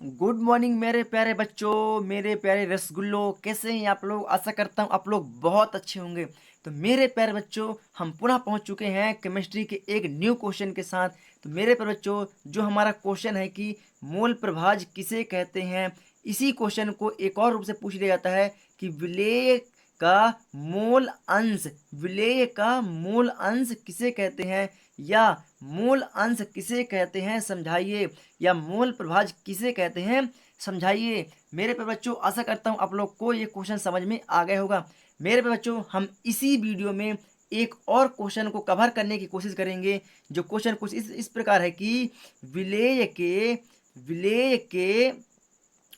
Good morning मेरे प्यारे बच्चों, मेरे प्यारे रसगुल्लो। कैसे हैं आप लोग? आशा करता हूँ आप लोग बहुत अच्छे होंगे। तो मेरे प्यारे बच्चों, हम पुनः पहुँच चुके हैं केमिस्ट्री के एक न्यू क्वेश्चन के साथ। तो मेरे प्यारे बच्चों, जो हमारा क्वेश्चन है कि मोल प्रभाज किसे कहते हैं, इसी क्वेश्चन को एक और रूप से पूछ लिया जाता है कि विलेय का मूल अंश, विलेय का मूल अंश किसे कहते हैं, या मूल अंश किसे कहते हैं समझाइए, या मूल प्रभाज किसे कहते हैं समझाइए। मेरे पे बच्चों, आशा करता हूँ आप लोग को ये क्वेश्चन समझ में आ गया होगा। मेरे पे बच्चों, हम इसी वीडियो में एक और क्वेश्चन को कवर करने की कोशिश करेंगे। जो क्वेश्चन कुछ इस प्रकार है कि विलेय के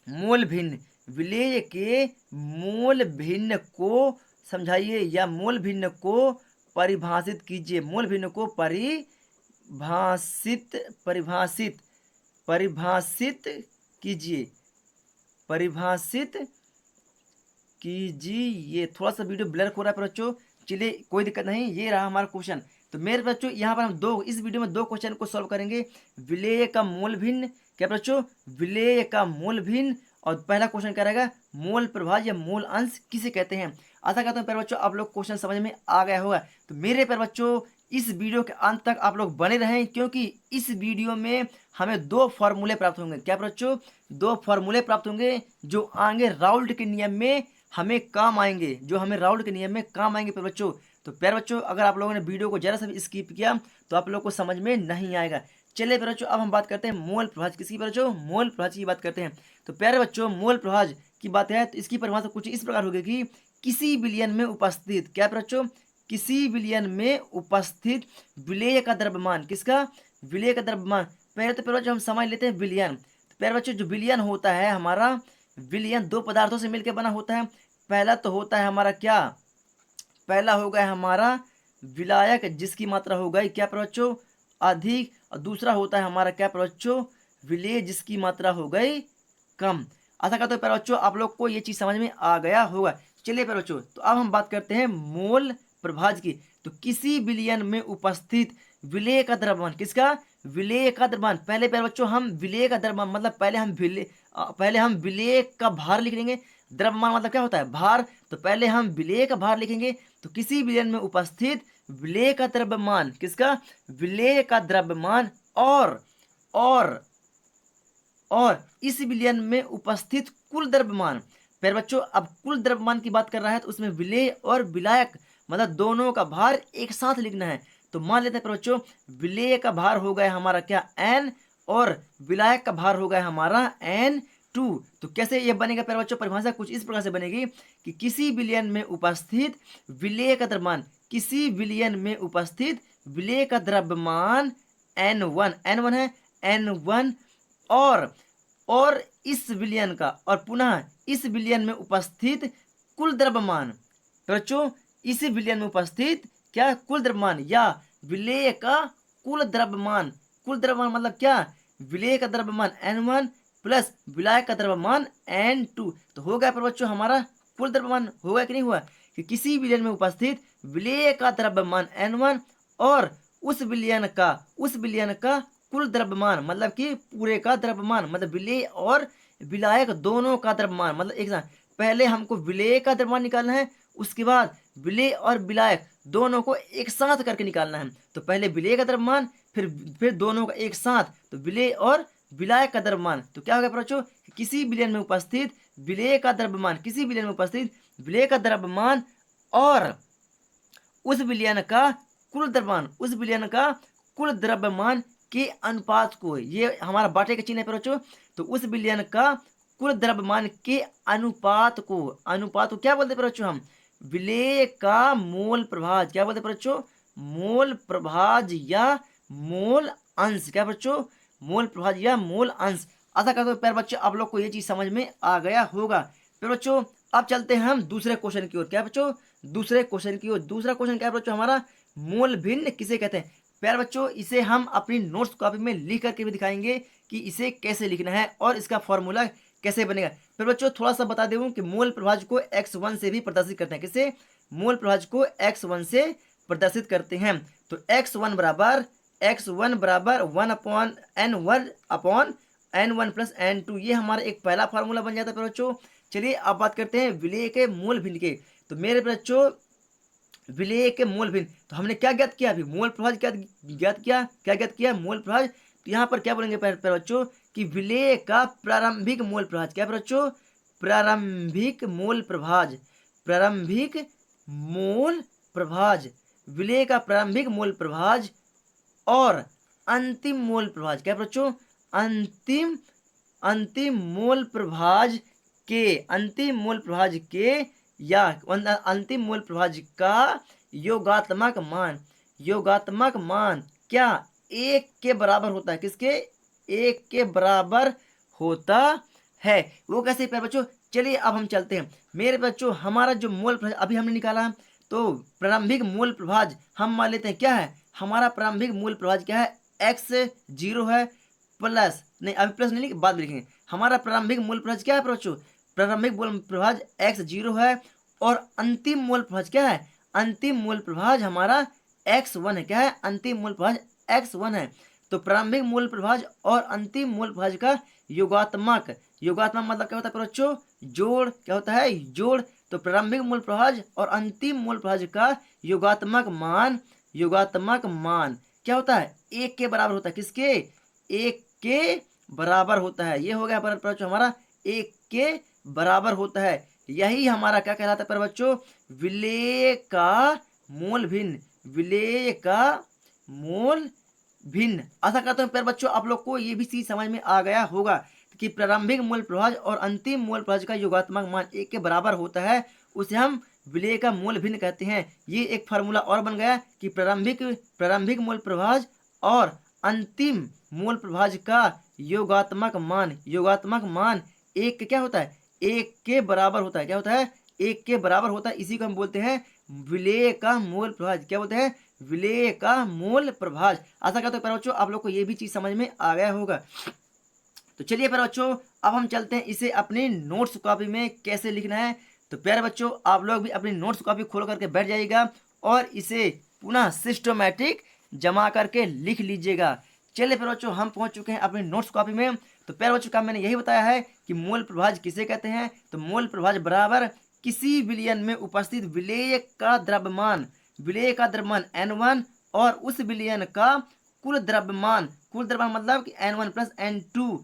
मूल भिन्न, विलेय के मूल भिन्न को समझाइए, या मूल भिन्न को परिभाषित कीजिए। मूल भिन्न को परिभाषित परिभाषित परिभाषित कीजिए, परिभाषित कीजिए। थोड़ा सा वीडियो ब्लर हो रहा है बच्चों, चलिए कोई दिक्कत नहीं। ये रहा हमारा क्वेश्चन। तो मेरे बच्चों, यहाँ पर हम इस वीडियो में दो क्वेश्चन को सॉल्व करेंगे। विलेय का मूल भिन्न, क्या बच्चों, विलेय का मूल भिन्न। और पहला क्वेश्चन क्या रहेगा, मूल प्रभाज या मूल अंश किसे कहते हैं। आशा करता हूँ प्यारे बच्चों आप लोग क्वेश्चन समझ में आ गया होगा। तो मेरे प्यारे बच्चों, इस वीडियो के अंत तक आप लोग बने रहें, क्योंकि इस वीडियो में हमें दो फॉर्मूले प्राप्त होंगे। क्या बच्चों, दो फॉर्मूले प्राप्त होंगे जो आगे राउल्ट के नियम में हमें काम आएंगे, जो हमें राउल्ट के नियम में काम आएंगे प्यारे बच्चों। तो प्यारे बच्चों, अगर आप लोगों ने वीडियो को जरा सा भी स्किप किया तो आप लोग को समझ में नहीं आएगा। चलिए प्यारे बच्चों, अब हम बात करते हैं मोल प्रभाज किसकी, प्यारे बच्चों, मोल प्रभाज की बात करते हैं। तो प्यारे बच्चों, मोल प्रभाज की बात है तो इसकी परिभाषा कुछ इस प्रकार होगी कि किसी विलयन में उपस्थित, क्या प्यारे बच्चों, किसी विलयन में उपस्थित विलेय का द्रव्यमान, किसका, विलेय का द्रव्यमान। पहले तो प्यारे बच्चों हम समझ लेते हैं विलयन। तो प्यारे बच्चों, जो विलयन होता है हमारा, विलयन दो पदार्थों से मिलकर बना होता है। पहला तो होता है हमारा क्या, पहला हो गया हमारा विलायक, जिसकी मात्रा हो गई क्या बच्चों, अधिक। और दूसरा होता है हमारा क्या बच्चों, विलेय, जिसकी मात्रा हो गई कम। आशा करता हूँ बच्चों आप लोग को ये चीज समझ में आ गया होगा। चलिए बच्चों, तो अब हम बात करते हैं मोल प्रभाज की। तो किसी विलयन में उपस्थित विलेय का द्रव्यमान, किसका, विलेय का द्रव्यमान। पहले बच्चों हम विलेय का द्रव्यमान मतलब पहले हम विलेय का भार लिख लेंगे। द्रव्यमान मतलब क्या होता है, भार। तो पहले हम विलेय का भार लिखेंगे। तो किसी विलयन में उपस्थित विलेय का द्रव्यमान, किसका, विलेय का द्रव्यमान। और और इस विलयन में उपस्थित कुल द्रव्यमान। फिर बच्चों, अब कुल द्रव्यमान की बात कर रहा है तो उसमें विलेय और विलायक मतलब दोनों का भार एक साथ लिखना है। तो मान लेते हैं बच्चों, विलेय का भार हो गया हमारा क्या, n, और विलायक का भार हो गया हमारा n2। तो कैसे ये बनेगा प्यारे बच्चों, परिभाषा कुछ इस प्रकार से बनेगी कि किसी विलयन में उपस्थित विलेय का द्रव्यमान, किसी विलयन में उपस्थित विलेय का द्रव्यमान n1 है, n1। और इस विलयन का, और पुनः इस विलयन में उपस्थित कुल द्रव्यमान। बच्चों, इस विलयन में उपस्थित क्या, कुल द्रव्यमान, या विलेय का कुल द्रव्यमान। कुल द्रव्यमान मतलब क्या, विलेय का द्रव्यमान n1 प्लस विलायक का द्रव्यमान n2। तो हो गया पर बच्चों हमारा कुल द्रव्यमान, होगा कि नहीं हुआ, कि किसी विलयन में उपस्थित विलेय का द्रव्यमान n1 और उस विलयन का कुल द्रव्यमान मतलब कि पूरे का द्रव्यमान, मतलब विलेय और विलायक दोनों का द्रव्यमान, मतलब एक साथ। पहले हमको विलेय का द्रव्यमान निकालना है, उसके बाद विलेय और विलायक दोनों को एक साथ करके निकालना है। तो पहले विलेय का द्रव्यमान, फिर दोनों का एक साथ, तो विलेय और विलायक का द्रव्यमान। तो क्या होगा बच्चों, किसी विलयन में उपस्थित विलेय का द्रव्यमान, किसी विलयन में उपस्थित विलेय का द्रव्यमान और उस विलयन का कुल द्रव्यमान, उस विलयन का कुल द्रव्यमान के अनुपात को, ये हमारा बाटे का चिन्ह है बच्चों। तो उस विलयन का कुल द्रव्यमान के अनुपात को क्या बोलते हैं बच्चों, हम विलेय का मोल प्रभाज, क्या बोलते हैं बच्चों, मोल प्रभाज या मोल अंश। क्या बच्चों, मोल प्रभाज या मोल अंश। आशा करते हो प्यारे बच्चों आप लोग को ये चीज समझ में आ गया होगा। फिर बच्चों, अब चलते हैं हम दूसरे क्वेश्चन की ओर। क्या बच्चों, दूसरे क्वेश्चन की ओर। दूसरा क्वेश्चन क्या है बच्चों हमारा, मोल भिन्न किसे कहते हैं। प्यारे बच्चों, इसे हम अपनी नोट्स कॉपी में लिख करके भी दिखाएंगे कि इसे कैसे लिखना है और इसका फॉर्मूला कैसे बनेगा। फिर बच्चों थोड़ा सा बता दूं कि मोल प्रभाज को x1 से भी प्रदर्शित करते हैं। किसे, मोल प्रभाज को x1 से प्रदर्शित करते हैं। तो x1 बराबर 1/n1 upon n1 plus n2, ये हमारा एक पहला फार्मूला बन जाता है प्यारे बच्चों। चलिए अब बात करते हैं विलेय के मोल भिन्न के। तो मेरे बच्चों विलेय के मोल भिन्न, तो हमने क्या ज्ञात किया अभी, मोल प्रभाज क्या ज्ञात किया मोल प्रभाज। तो यहाँ पर क्या बोलेंगे प्यारे बच्चों कि विलेय का प्रारंभिक मोल प्रभाज, क्या बच्चों, प्रारंभिक मोल प्रभाज, प्रारंभिक मोल प्रभाज, विलेय का प्रारंभिक मोल प्रभाज और अंतिम मोल प्रभाज, क्या बच्चों, अंतिम मोल प्रभाज के, अंतिम मोल प्रभाज के या अंतिम मोल प्रभाज का योगात्मक मान क्या 1 के बराबर होता है, किसके, 1 के बराबर होता है। वो कैसे प्यारे बच्चों, चलिए अब हम चलते हैं। मेरे बच्चों हमारा जो मोल प्रभाज अभी हमने निकाला, तो प्रारंभिक मोल प्रभाज हम मान लेते हैं क्या है, हमारा प्रारंभिक मोल प्रभाज क्या है, x0 है प्लस, नहीं अभी प्लस नहीं लिखेंगे, बाद में लिखेंगे। हमारा प्रारंभिक मोल प्रभाज क्या है बच्चों, प्रारंभिक मोल प्रभाज x0 है और अंतिम मोल प्रभाज क्या है, अंतिम मोल प्रभाज हमारा x1 है, क्या है, अंतिम मोल प्रभाज x1 है। तो प्रारंभिक मोल प्रभाज और अंतिम मोल प्रभाज का योगात्मक मतलब क्या होता है बच्चों, जोड़, क्या होता है, जोड़। तो प्रारंभिक मोल प्रभाज और अंतिम मोल प्रभाज का योगात्मक मान क्या होता है, 1 के बराबर होता है, किसके, 1 के बराबर होता है। ये हो गया बच्चों हमारा 1 के बराबर होता है। यही हमारा क्या कहलाता है पर बच्चों, विलेय का मोल भिन्न, विलेय का मोल भिन्न। आशा करता हूँ प्यारे बच्चों आप लोग को ये भी चीज समझ में आ गया होगा कि प्रारंभिक मोल प्रभाज और अंतिम मोल प्रभाज का योगात्मक मान 1 के बराबर होता है, उसे हम विलेय का मोल भिन्न कहते हैं। ये एक फार्मूला और बन गया कि प्रारंभिक मोल प्रभाज और अंतिम मोल प्रभाज का योगात्मक मान 1 के क्या होता है, 1 के बराबर होता है, क्या होता है, 1 के बराबर होता है। इसी को हम बोलते हैं विलेय का मोल प्रभाज, क्या बोलते हैं, विलेय का मोल प्रभाज। आशा करता हूँ प्यारे बच्चों आप लोग को ये भी चीज समझ में आ गया होगा। तो चलिए प्यारे बच्चों अब हम चलते हैं इसे अपनी नोट्स कॉपी में कैसे लिखना है। तो प्यारे बच्चों आप लोग भी अपनी नोट्स कॉपी खोल करके बैठ जाइएगा और इसे पुनः सिस्टमैटिक जमा करके लिख लीजिएगा। चलिए प्यारे बच्चों हम पहुंच चुके हैं अपनी नोट्स कॉपी में। तो प्यारे बच्चों का मैंने यही बताया है कि मोल प्रभाज किसे कहते हैं। तो मोल प्रभाज बराबर किसी विलयन में उपस्थित विलेय का द्रव्यमान n1 और उस विलयन का कुल द्रव्यमान मतलब कि n1 प्लस n2,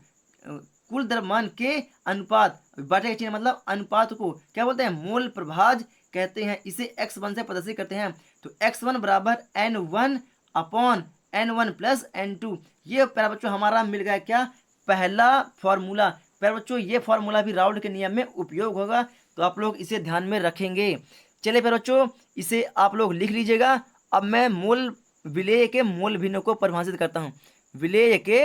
कुल द्रव्यमान के अनुपात, बाटे का चिन्ह मतलब अनुपात को क्या बोलते हैं, मोल प्रभाज कहते हैं। इसे x1 से प्रदर्शित करते हैं। तो x1 बराबर n1 upon n1 plus n2। ये प्यारे बच्चों हमारा मिल गया क्या, पहला फॉर्मूला। प्यारे बच्चों ये फॉर्मूला भी राउल्ट के नियम में उपयोग होगा, तो आप लोग इसे ध्यान में रखेंगे। चलिए प्यारे बच्चों इसे आप लोग लिख लीजिएगा। अब मैं विलेय के मोल भिन्न को परिभाषित करता हूँ, विलेय के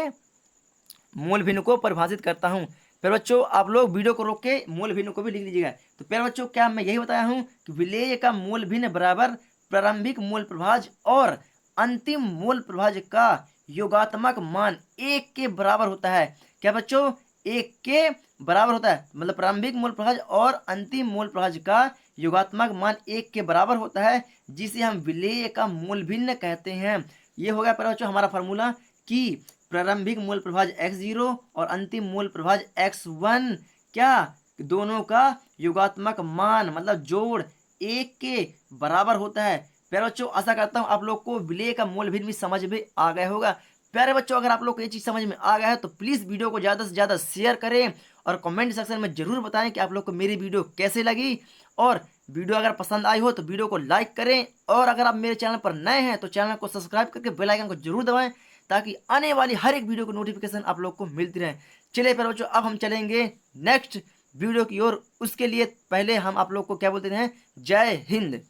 मोल भिन्न को परिभाषित करता हूँ। प्यारे बच्चों आप लोग वीडियो को रोक के मोल भिन्न को भी लिख लीजिएगा। तो प्यारे बच्चों क्या मैं यही बताया हूँ कि विलेय का मोल भिन्न बराबर प्रारंभिक मोल प्रभाज और अंतिम मोल प्रभाज का योगात्मक मान 1 के बराबर होता है। क्या बच्चों, 1 के बराबर होता है, मतलब प्रारंभिक मोल प्रभाज और अंतिम मोल प्रभाज का योगात्मक मान 1 के बराबर होता है, जिसे हम विलेय का मोल भिन्न कहते हैं। ये हो गया बच्चों हमारा फार्मूला कि प्रारंभिक मोल प्रभाज x0 और अंतिम मोल प्रभाज x1 क्या दोनों का योगात्मक मान मतलब जोड़ 1 के बराबर होता है। प्यारे बच्चों आशा करता हूँ आप लोग को विलेय का मोल भिन्न भी समझ में आ गया होगा। प्यारे बच्चों अगर आप लोग को ये चीज़ समझ में आ गया है तो प्लीज़ वीडियो को ज़्यादा से ज़्यादा शेयर करें और कमेंट सेक्शन में ज़रूर बताएं कि आप लोग को मेरी वीडियो कैसे लगी। और वीडियो अगर पसंद आई हो तो वीडियो को लाइक करें और अगर आप मेरे चैनल पर नए हैं तो चैनल को सब्सक्राइब करके बेल आइकन को जरूर दबाएं ताकि आने वाली हर एक वीडियो की नोटिफिकेशन आप लोग को मिलती रहे। चलिए प्यारे बच्चों अब हम चलेंगे नेक्स्ट वीडियो की ओर। उसके लिए पहले हम आप लोग को क्या बोलते हैं, जय हिंद।